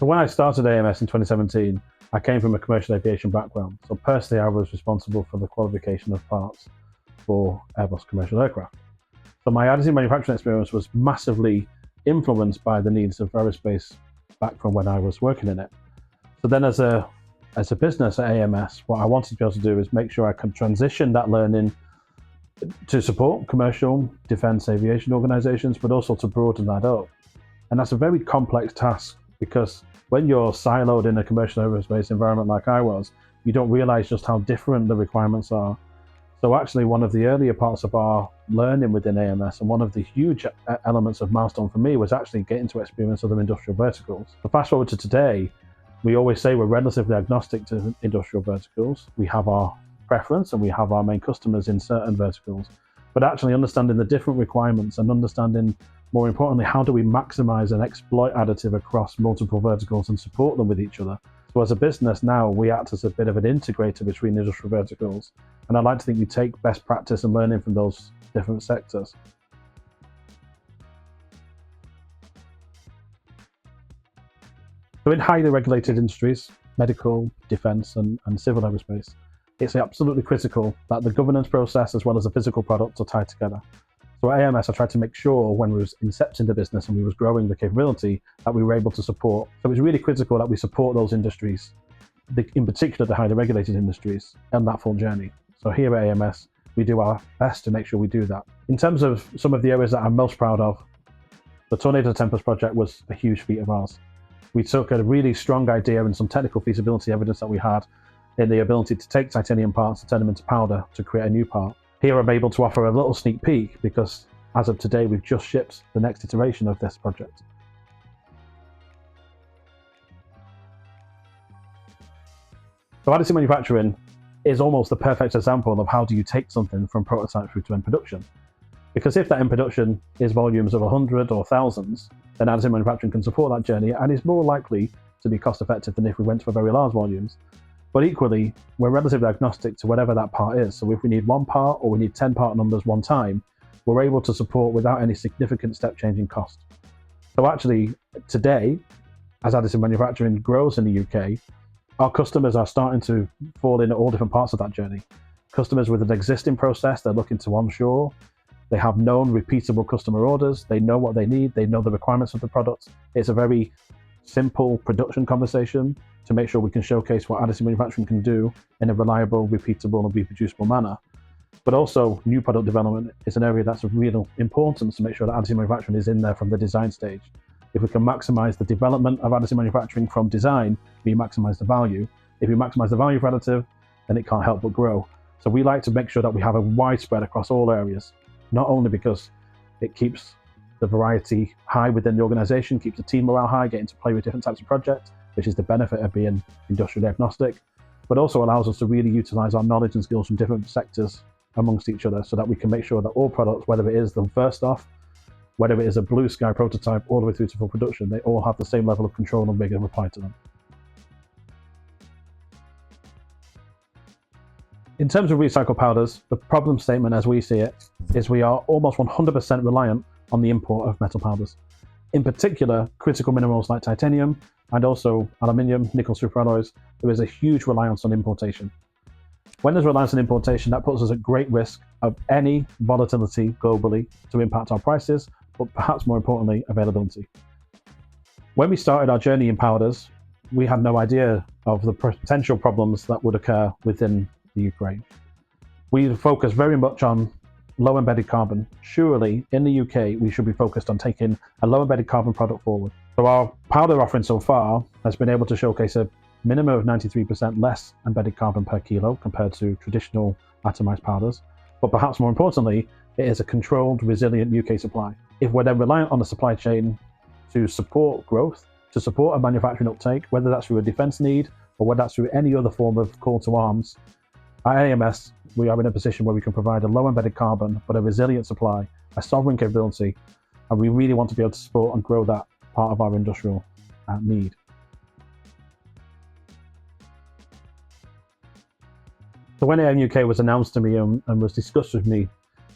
So when I started AMS in 2017, I came from a commercial aviation background. So personally, I was responsible for the qualification of parts for Airbus commercial aircraft. So my additive manufacturing experience was massively influenced by the needs of aerospace back from when I was working in it. So then as a business at AMS, what I wanted to be able to do is make sure I could transition that learning to support commercial defense aviation organizations, but also to broaden that up. And that's a very complex task because when you're siloed in a commercial aerospace environment like I was, you don't realize just how different the requirements are. So actually one of the earlier parts of our learning within AMS and one of the huge elements of milestone for me was actually getting to experience other industrial verticals. So fast forward to today, we always say we're relatively agnostic to industrial verticals. We have our preference and we have our main customers in certain verticals, but actually understanding the different requirements and understanding, more importantly, how do we maximize and exploit additive across multiple verticals and support them with each other. So as a business now, we act as a bit of an integrator between industrial verticals. And I like to think we take best practice and learning from those different sectors. So in highly regulated industries, medical, defense, and civil aerospace, it's absolutely critical that the governance process as well as the physical products are tied together. So at AMS, I tried to make sure when we was incepting the business and we was growing the capability that we were able to support. So it's really critical that we support those industries, in particular the highly regulated industries, on that full journey. So here at AMS, we do our best to make sure we do that. In terms of some of the areas that I'm most proud of, the Tornado Tempest project was a huge feat of ours. We took a really strong idea and some technical feasibility evidence that we had in the ability to take titanium parts and turn them into powder to create a new part. Here I'm able to offer a little sneak peek because as of today, we've just shipped the next iteration of this project. So additive manufacturing is almost the perfect example of how do you take something from prototype through to end production. Because if that end production is volumes of 100 or thousands, then additive manufacturing can support that journey and is more likely to be cost effective than if we went for very large volumes. But equally, we're relatively agnostic to whatever that part is. So if we need one part or we need 10 part numbers one time, we're able to support without any significant step change in cost. So actually, today, as additive manufacturing grows in the UK, our customers are starting to fall in at all different parts of that journey. Customers with an existing process, they're looking to onshore. They have known repeatable customer orders. They know what they need. They know the requirements of the products. It's a very simple production conversation to make sure we can showcase what additive manufacturing can do in a reliable, repeatable, and reproducible manner. But also, new product development is an area that's of real importance to make sure that additive manufacturing is in there from the design stage. If we can maximize the development of additive manufacturing from design, we maximize the value. If we maximize the value for additive, then it can't help but grow. So we like to make sure that we have a widespread across all areas, not only because it keeps the variety high within the organization, keeps the team morale high, getting to play with different types of projects, which is the benefit of being industrially agnostic, but also allows us to really utilize our knowledge and skills from different sectors amongst each other so that we can make sure that all products, whether it is the first off, whether it is a blue sky prototype all the way through to full production, they all have the same level of control and rigor applied to them. In terms of recycled powders, the problem statement as we see it is we are almost 100% reliant on the import of metal powders. In particular, critical minerals like titanium and also aluminium, nickel superalloys, there is a huge reliance on importation. When there's reliance on importation, that puts us at great risk of any volatility globally to impact our prices, but perhaps more importantly, availability. When we started our journey in powders, we had no idea of the potential problems that would occur within the Ukraine. We focused very much on low embedded carbon. Surely in the UK, we should be focused on taking a low embedded carbon product forward. So our powder offering so far has been able to showcase a minimum of 93% less embedded carbon per kilo compared to traditional atomized powders. But perhaps more importantly, it is a controlled, resilient UK supply. If we're then reliant on the supply chain to support growth, to support a manufacturing uptake, whether that's through a defense need or whether that's through any other form of call to arms, at AMS, we are in a position where we can provide a low embedded carbon, but a resilient supply, a sovereign capability, and we really want to be able to support and grow that part of our industrial need. So when AMUK was announced to me and was discussed with me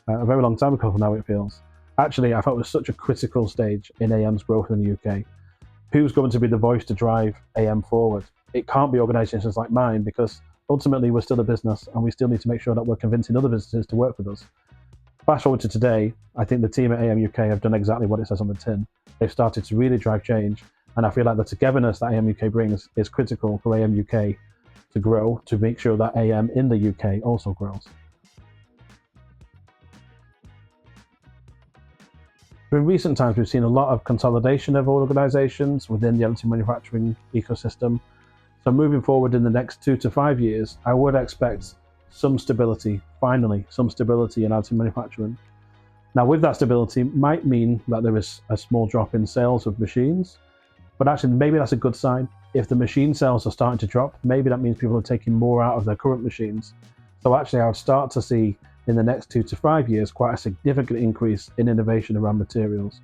a very long time ago now it feels, actually I felt it was such a critical stage in AM's growth in the UK. who's going to be the voice to drive AM forward? It can't be organizations like mine, because ultimately we're still a business and we still need to make sure that we're convincing other businesses to work with us. Fast forward to today, I think the team at AMUK have done exactly what it says on the tin. They've started to really drive change, and I feel like the togetherness that AMUK brings is critical for AMUK to grow, to make sure that AM in the UK also grows. In recent times, we've seen a lot of consolidation of organizations within the additive manufacturing ecosystem. So moving forward in the next 2 to 5 years, I would expect some stability, finally, some stability in additive manufacturing. Now, with that stability might mean that there is a small drop in sales of machines, but actually maybe that's a good sign. If the machine sales are starting to drop, maybe that means people are taking more out of their current machines. So actually I would start to see in the next 2 to 5 years quite a significant increase in innovation around materials.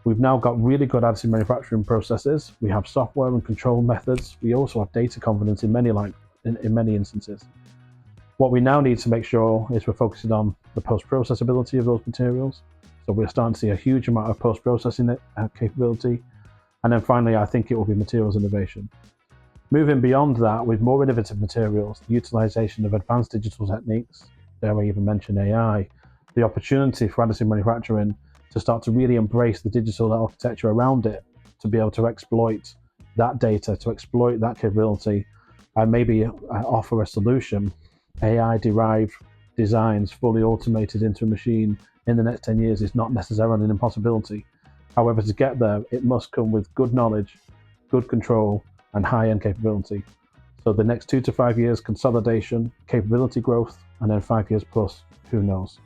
We've now got really good additive manufacturing processes. We have software and control methods. We also have data confidence in many instances. What we now need to make sure is we're focusing on the post-processability of those materials. So we're starting to see a huge amount of post-processing capability. And then finally, I think it will be materials innovation. Moving beyond that, with more innovative materials, the utilization of advanced digital techniques, dare I even mention AI, the opportunity for additive manufacturing to start to really embrace the digital architecture around it, to be able to exploit that data, to exploit that capability, and maybe offer a solution, AI-derived designs fully automated into a machine in the next 10 years is not necessarily an impossibility. However, to get there, it must come with good knowledge, good control, and high-end capability. So the next 2 to 5 years, consolidation, capability growth, and then 5 years plus, who knows?